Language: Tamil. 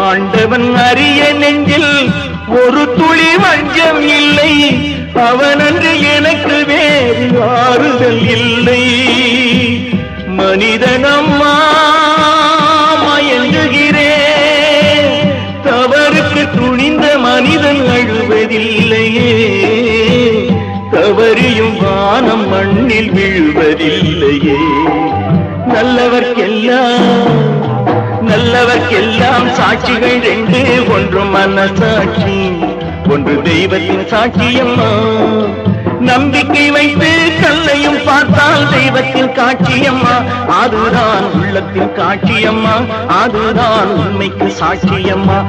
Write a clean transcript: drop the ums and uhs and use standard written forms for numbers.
ஆண்டவன் அறிய நெஞ்சில் ஒரு துளி வஞ்சம் இல்லை. அவனன்று எனக்கு வேறு ஆறுதல் இல்லை. மனிதனம்மா மயங்குகிறேன், தவறுக்கு துணிந்த மனிதன் அழுவதில்லையே. தவறியும் வானம் மண்ணில் விழுவதில்லையே. நல்லவர்க்கெல்லாம் சாட்சிகள் ரெண்டு, ஒன்று மனசாட்சி, ஒன்று தெய்வத்தின் சாட்சியம்மா. நம்பிக்கை வைத்து கல்லையும் பார்த்தால் தெய்வத்தின் காட்சியம்மா. அதுதான் உள்ளத்தின் காட்சியம்மா, அதுதான் உண்மைக்கு சாட்சியம்மா.